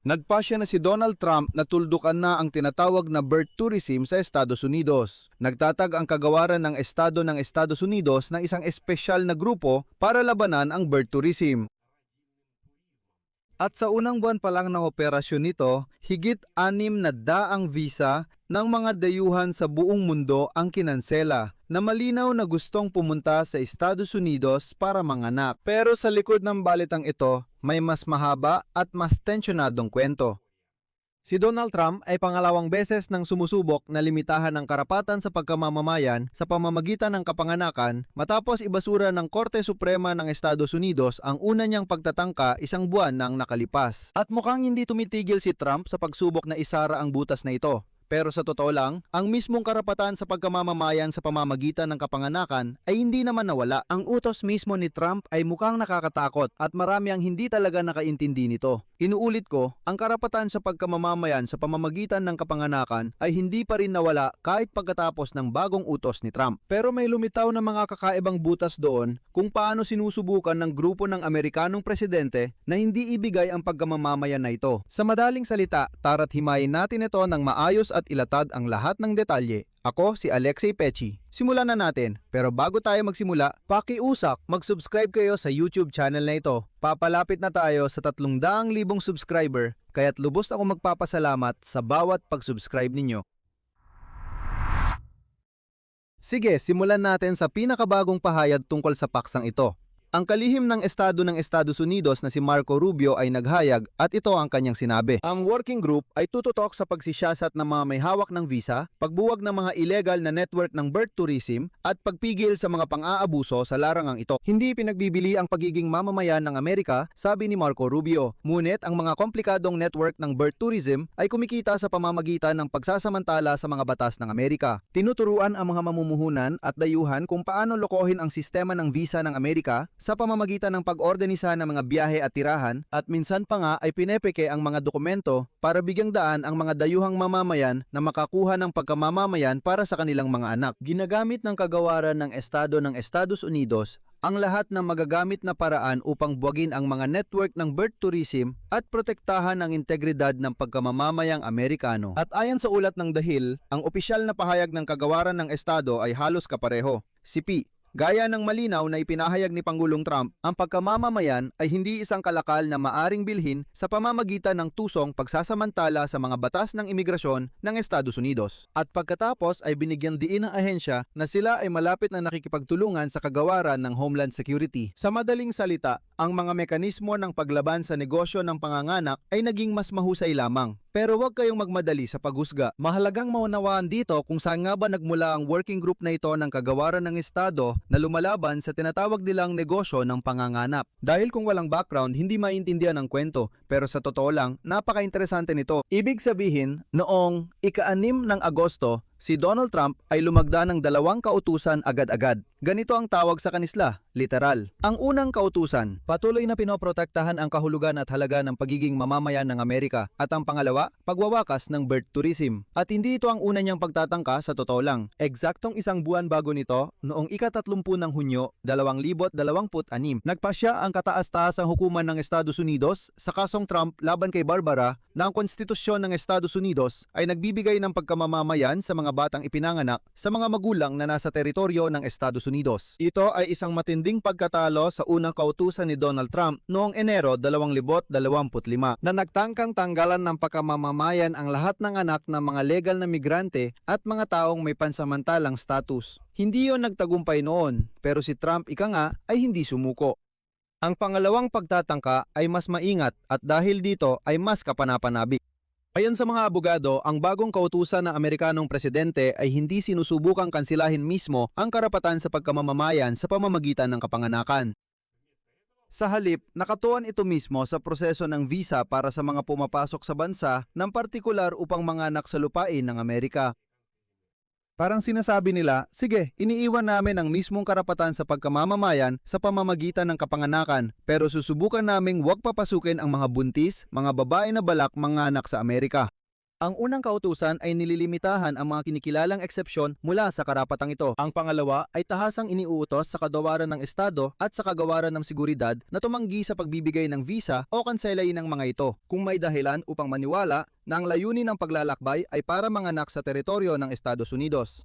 Nagpasya na si Donald Trump na tuldukan na ang tinatawag na birth tourism sa Estados Unidos. Nagtatag ang kagawaran ng Estado ng Estados Unidos ng isang espesyal na grupo para labanan ang birth tourism. At sa unang buwan pa lang ng operasyon nito, higit 600 visa ng mga dayuhan sa buong mundo ang kinansela na malinaw na gustong pumunta sa Estados Unidos para manganak. Pero sa likod ng balitang ito, may mas mahaba at mas tensyonadong kwento. Si Donald Trump ay pangalawang beses nang sumusubok na limitahan ang karapatan sa pagkamamamayan sa pamamagitan ng kapanganakan matapos ibasura ng Korte Suprema ng Estados Unidos ang una niyang pagtatangka isang buwan nang nakalipas. At mukhang hindi tumitigil si Trump sa pagsubok na isara ang butas na ito. Pero sa totoo lang, ang mismong karapatan sa pagkamamamayan sa pamamagitan ng kapanganakan ay hindi naman nawala. Ang utos mismo ni Trump ay mukhang nakakatakot at marami ang hindi talaga nakaintindi nito. Inuulit ko, ang karapatan sa pagkamamamayan sa pamamagitan ng kapanganakan ay hindi pa rin nawala kahit pagkatapos ng bagong utos ni Trump. Pero may lumitaw na mga kakaibang butas doon kung paano sinusubukan ng grupo ng Amerikanong presidente na hindi ibigay ang pagkamamamayan na ito. Sa madaling salita, tara't himayin natin ito ng maayos at ilatad ang lahat ng detalye. Ako si Alexei Pechi. Simulan na natin. Pero bago tayo magsimula, pakiusak mag-subscribe kayo sa YouTube channel na ito. Papalapit na tayo sa 300,000 subscriber, kaya't lubos ako magpapasalamat sa bawat pag-subscribe ninyo. Sige, simulan natin sa pinakabagong pahayag tungkol sa paksang ito. Ang kalihim ng Estado ng Estados Unidos na si Marco Rubio ay naghayag at ito ang kanyang sinabi. Ang working group ay tututok sa pagsisiyasat ng mga may hawak ng visa, pagbuwag ng mga illegal na network ng birth tourism at pagpigil sa mga pang-aabuso sa larangang ito. Hindi pinagbibili ang pagiging mamamayan ng Amerika, sabi ni Marco Rubio. Ngunit ang mga komplikadong network ng birth tourism ay kumikita sa pamamagitan ng pagsasamantala sa mga batas ng Amerika. Tinuturuan ang mga mamumuhunan at dayuhan kung paano lokohin ang sistema ng visa ng Amerika sa pamamagitan ng pag-organisa ng mga biyahe at tirahan at minsan pa nga ay pinepeke ang mga dokumento para bigyang daan ang mga dayuhang mamamayan na makakuha ng pagkamamamayan para sa kanilang mga anak. Ginagamit ng kagawaran ng Estado ng Estados Unidos ang lahat ng magagamit na paraan upang buwagin ang mga network ng birth tourism at protektahan ang integridad ng pagkamamamayang Amerikano. At ayon sa ulat ng The Hill, ang opisyal na pahayag ng kagawaran ng Estado ay halos kapareho. Si P. Gaya ng malinaw na ipinahayag ni Pangulong Trump, ang pagkamamamayan ay hindi isang kalakal na maaring bilhin sa pamamagitan ng tusong pagsasamantala sa mga batas ng imigrasyon ng Estados Unidos. At pagkatapos ay binigyan diin ng ahensya na sila ay malapit na nakikipagtulungan sa kagawaran ng Homeland Security. Sa madaling salita, ang mga mekanismo ng paglaban sa negosyo ng panganganak ay naging mas mahusay lamang. Pero huwag kayong magmadali sa paghusga. Mahalagang maunawaan dito kung saan nga ba nagmula ang working group na ito ng kagawaran ng Estado na lumalaban sa tinatawag nilang negosyo ng panganganap. Dahil kung walang background, hindi maintindihan ang kwento. Pero sa totoo lang, napaka-interesante nito. Ibig sabihin, noong ika-6 ng Agosto, si Donald Trump ay lumagda ng 2 kautusan agad-agad. Ganito ang tawag sa kanisla, literal. Ang unang kautusan, patuloy na pinoprotektahan ang kahulugan at halaga ng pagiging mamamayan ng Amerika. At ang pangalawa, pagwawakas ng birth tourism. At hindi ito ang una niyang pagtatangka sa totoo lang. Eksaktong isang buwan bago nito, noong ika-30 ng Hunyo, 2026, nagpasya ang kataas-taasang hukuman ng Estados Unidos sa kasong Trump laban kay Barbara na ang konstitusyon ng Estados Unidos ay nagbibigay ng pagkamamamayan sa mga batang ipinanganak sa mga magulang na nasa teritoryo ng Estados Unidos. Ito ay isang matinding pagkatalo sa unang kautusan ni Donald Trump noong Enero 2025 na nagtangkang tanggalan ng pagkamamamayan ang lahat ng anak ng mga legal na migrante at mga taong may pansamantalang status. Hindi yon nagtagumpay noon, pero si Trump ika nga ay hindi sumuko. Ang pangalawang pagtatangka ay mas maingat at dahil dito ay mas kapanapanabik. Ayon sa mga abogado, ang bagong kautusan ng Amerikanong presidente ay hindi sinusubukang kansilahin mismo ang karapatan sa pagkamamamayan sa pamamagitan ng kapanganakan. Sa halip, nakatuon ito mismo sa proseso ng visa para sa mga pumapasok sa bansa ng partikular upang manganak sa lupain ng Amerika. Parang sinasabi nila, sige, iniiwan namin ang mismong karapatan sa pagkamamamayan sa pamamagitan ng kapanganakan, pero susubukan naming huwag papasukin ang mga buntis, mga babae na balak manganak sa Amerika. Ang unang kautusan ay nililimitahan ang mga kinikilalang eksepsyon mula sa karapatang ito. Ang pangalawa ay tahasang iniuutos sa kagawaran ng Estado at sa kagawaran ng seguridad na tumanggi sa pagbibigay ng visa o kanselayin ng mga ito kung may dahilan upang maniwala na ang layunin ng paglalakbay ay para manganak sa teritoryo ng Estados Unidos.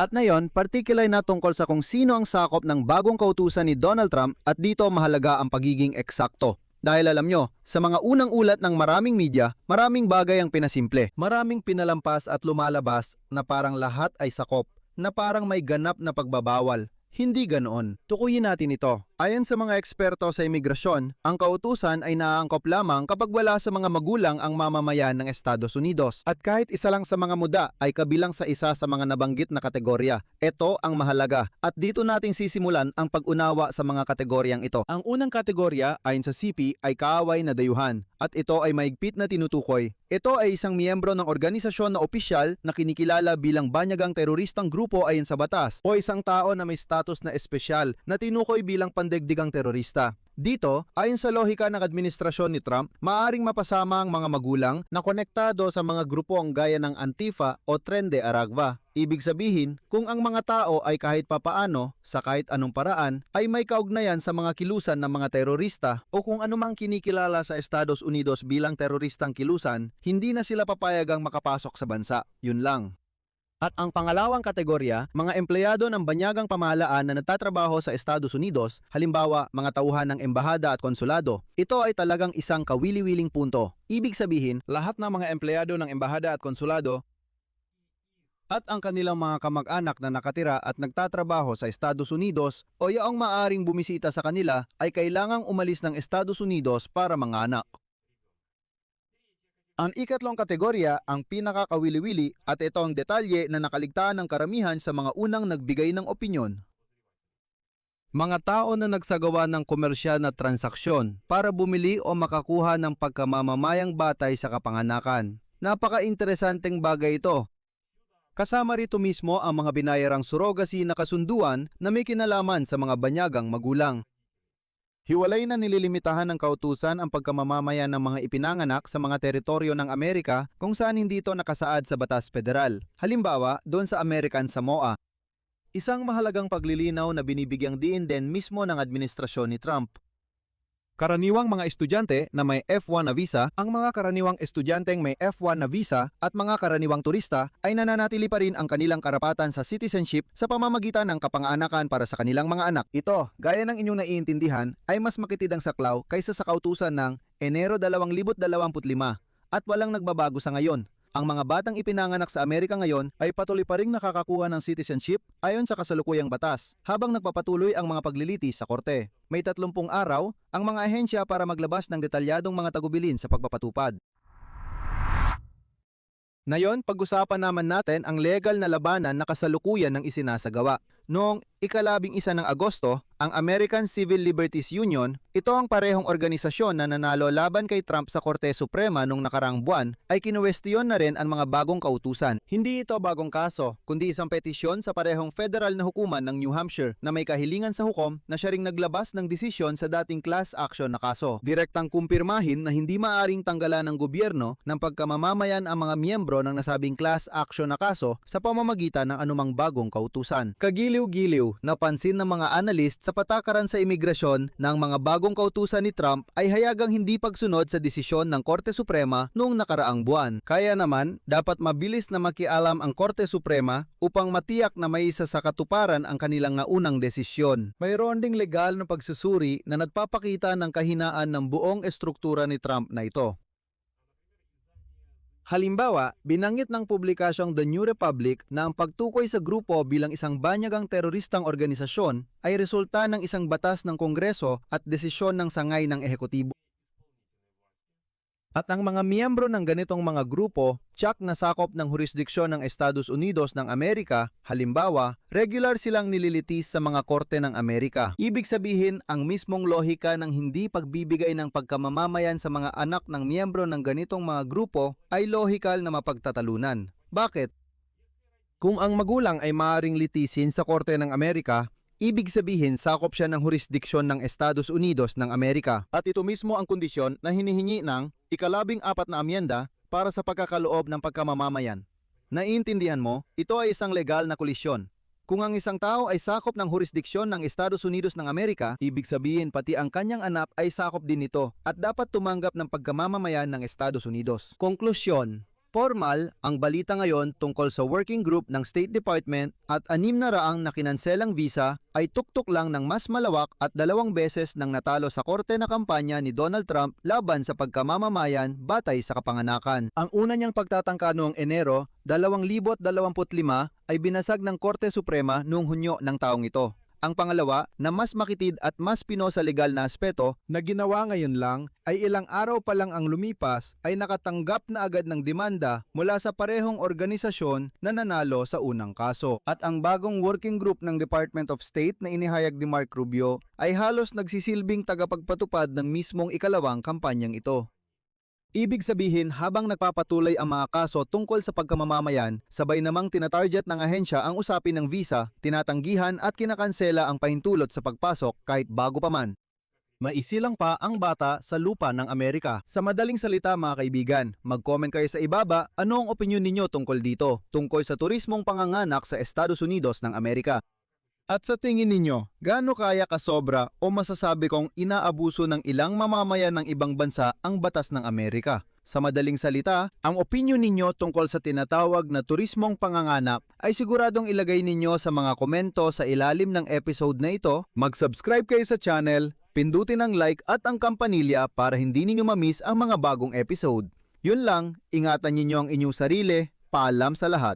At ngayon, particular na tungkol sa kung sino ang sakop ng bagong kautusan ni Donald Trump at dito mahalaga ang pagiging eksakto. Dahil alam nyo, sa mga unang ulat ng maraming media, maraming bagay ang pinasimple. Maraming pinalampas at lumalabas na parang lahat ay sakop, na parang may ganap na pagbabawal. Hindi ganoon. Tukuyin natin ito. Ayon sa mga eksperto sa imigrasyon, ang kautusan ay naaangkop lamang kapag wala sa mga magulang ang mamamayan ng Estados Unidos. At kahit isa lang sa mga muda ay kabilang sa isa sa mga nabanggit na kategorya. Ito ang mahalaga. At dito nating sisimulan ang pag-unawa sa mga kategoryang ito. Ang unang kategorya ayon sa CP ay kaaway na dayuhan. At ito ay maigpit na tinutukoy. Ito ay isang miyembro ng organisasyon na opisyal na kinikilala bilang banyagang teroristang grupo ayon sa batas o isang tao na may status na espesyal na tinukoy bilang pandaigdigang terorista. Dito, ayon sa lohika ng administrasyon ni Trump, maaaring mapasama ang mga magulang na konektado sa mga grupong gaya ng Antifa o Tren de Aragua. Ibig sabihin, kung ang mga tao ay kahit papaano, sa kahit anong paraan, ay may kaugnayan sa mga kilusan ng mga terorista o kung anumang kinikilala sa Estados Unidos bilang teroristang kilusan, hindi na sila papayagang makapasok sa bansa. Yun lang. At ang pangalawang kategorya, mga empleyado ng banyagang pamahalaan na nagtatrabaho sa Estados Unidos, halimbawa mga tauhan ng embahada at konsulado. Ito ay talagang isang kawili-wiling punto. Ibig sabihin, lahat ng mga empleyado ng embahada at konsulado at ang kanilang mga kamag-anak na nakatira at nagtatrabaho sa Estados Unidos o yaong maaaring bumisita sa kanila ay kailangang umalis ng Estados Unidos para manganak. Ang ikatlong kategorya, ang pinakakawili-wili at ito ang detalye na nakaligtaan ng karamihan sa mga unang nagbigay ng opinyon. Mga tao na nagsagawa ng komersyal na transaksyon para bumili o makakuha ng pagkamamamayang batay sa kapanganakan. Napaka-interesanteng bagay ito. Kasama rito mismo ang mga binayarang surrogacy na kasunduan na may kinalaman sa mga banyagang magulang. Hiwalay na nililimitahan ng kautusan ang pagkamamamayan ng mga ipinanganak sa mga teritoryo ng Amerika kung saan hindi ito nakasaad sa batas federal. Halimbawa, doon sa American Samoa. Isang mahalagang paglilinaw na binibigyang diin din mismo ng administrasyon ni Trump. Karaniwang mga estudyante na may F1 na visa, ang mga karaniwang estudyanteng may F1 na visa at mga karaniwang turista ay nananatili pa rin ang kanilang karapatan sa citizenship sa pamamagitan ng kapanganakan para sa kanilang mga anak. Ito, gaya ng inyong naiintindihan, ay mas makitid ang saklaw kaysa sa kautusan ng Enero 2025 at walang nagbabago sa ngayon. Ang mga batang ipinanganak sa Amerika ngayon ay patuloy pa ring nakakakuha ng citizenship ayon sa kasalukuyang batas habang nagpapatuloy ang mga paglilitis sa korte. May 30 araw ang mga ahensya para maglabas ng detalyadong mga tagubilin sa pagpapatupad. Ngayon, pag-usapan naman natin ang legal na labanan na kasalukuyan ng isinasagawa. Noong ika-11 ng Agosto, ang American Civil Liberties Union, ito ang parehong organisasyon na nanalo laban kay Trump sa Korte Suprema nung nakaraang buwan, ay kinuwestiyon na rin ang mga bagong kautusan. Hindi ito bagong kaso, kundi isang petisyon sa parehong federal na hukuman ng New Hampshire na may kahilingan sa hukom na siya ring naglabas ng desisyon sa dating class action na kaso. Direktang kumpirmahin na hindi maaring tanggalan ng gobyerno ng pagkamamamayan ang mga miyembro ng nasabing class action na kaso sa pamamagitan ng anumang bagong kautusan. Kagiliw-giliw, napansin ng mga analyst sa patakaran sa imigrasyon ng mga bagong kautusan ni Trump ay hayagang hindi pagsunod sa desisyon ng Korte Suprema noong nakaraang buwan. Kaya naman, dapat mabilis na makialam ang Korte Suprema upang matiyak na may isa sa katuparan ang kanilang naunang desisyon. Mayroon ding legal na pagsusuri na nagpapakita ng kahinaan ng buong estruktura ni Trump na ito. Halimbawa, binanggit ng publikasyong The New Republic na ang pagtukoy sa grupo bilang isang banyagang teroristang organisasyon ay resulta ng isang batas ng Kongreso at desisyon ng sangay ng ehekutibo. At ang mga miyembro ng ganitong mga grupo, tiyak na sakop ng jurisdiksyon ng Estados Unidos ng Amerika, halimbawa, regular silang nililitis sa mga korte ng Amerika. Ibig sabihin, ang mismong lohika ng hindi pagbibigay ng pagkamamamayan sa mga anak ng miyembro ng ganitong mga grupo ay lohikal na mapagtatalunan. Bakit? Kung ang magulang ay maaaring litisin sa korte ng Amerika, Ibig sabihin, sakop siya ng jurisdiksyon ng Estados Unidos ng Amerika. At ito mismo ang kondisyon na hinihingi ng ika-14 na amyenda para sa pagkakaloob ng pagkamamamayan. Naiintindihan mo, ito ay isang legal na kolisyon. Kung ang isang tao ay sakop ng jurisdiksyon ng Estados Unidos ng Amerika, ibig sabihin pati ang kanyang anak ay sakop din nito at dapat tumanggap ng pagkamamamayan ng Estados Unidos. Konklusyon. Formal ang balita ngayon tungkol sa working group ng State Department at 600 na kinanselang visa ay tuktok lang ng mas malawak at 2 beses nang natalo sa korte na kampanya ni Donald Trump laban sa pagkamamamayan batay sa kapanganakan. Ang una niyang pagtatangka noong Enero 2025 ay binasag ng Korte Suprema noong Hunyo ng taong ito. Ang pangalawa na mas makitid at mas pino sa legal na aspeto na ginawa ngayon lang ay ilang araw pa lang ang lumipas ay nakatanggap na agad ng demanda mula sa parehong organisasyon na nanalo sa unang kaso. At ang bagong working group ng Department of State na inihayag ni Marco Rubio ay halos nagsisilbing tagapagpatupad ng mismong ikalawang kampanyang ito. Ibig sabihin, habang nagpapatuloy ang mga kaso tungkol sa pagkamamamayan, sabay namang tinatarget ng ahensya ang usapin ng visa, tinatanggihan at kinakansela ang pahintulot sa pagpasok kahit bago pa man. Maisilang pa ang bata sa lupa ng Amerika. Sa madaling salita mga kaibigan, mag-comment kayo sa ibaba ano ang opinyon ninyo tungkol dito, tungkol sa turismong panganganak sa Estados Unidos ng Amerika. At sa tingin ninyo, gaano kaya kasobra o masasabi kong inaabuso ng ilang mamamayan ng ibang bansa ang batas ng Amerika? Sa madaling salita, ang opinyon ninyo tungkol sa tinatawag na turismong panganganak ay siguradong ilagay ninyo sa mga komento sa ilalim ng episode na ito. Mag-subscribe kayo sa channel, pindutin ang like at ang kampanilya para hindi ninyo ma-miss ang mga bagong episode. Yun lang, ingatan ninyo ang inyong sarili. Paalam sa lahat.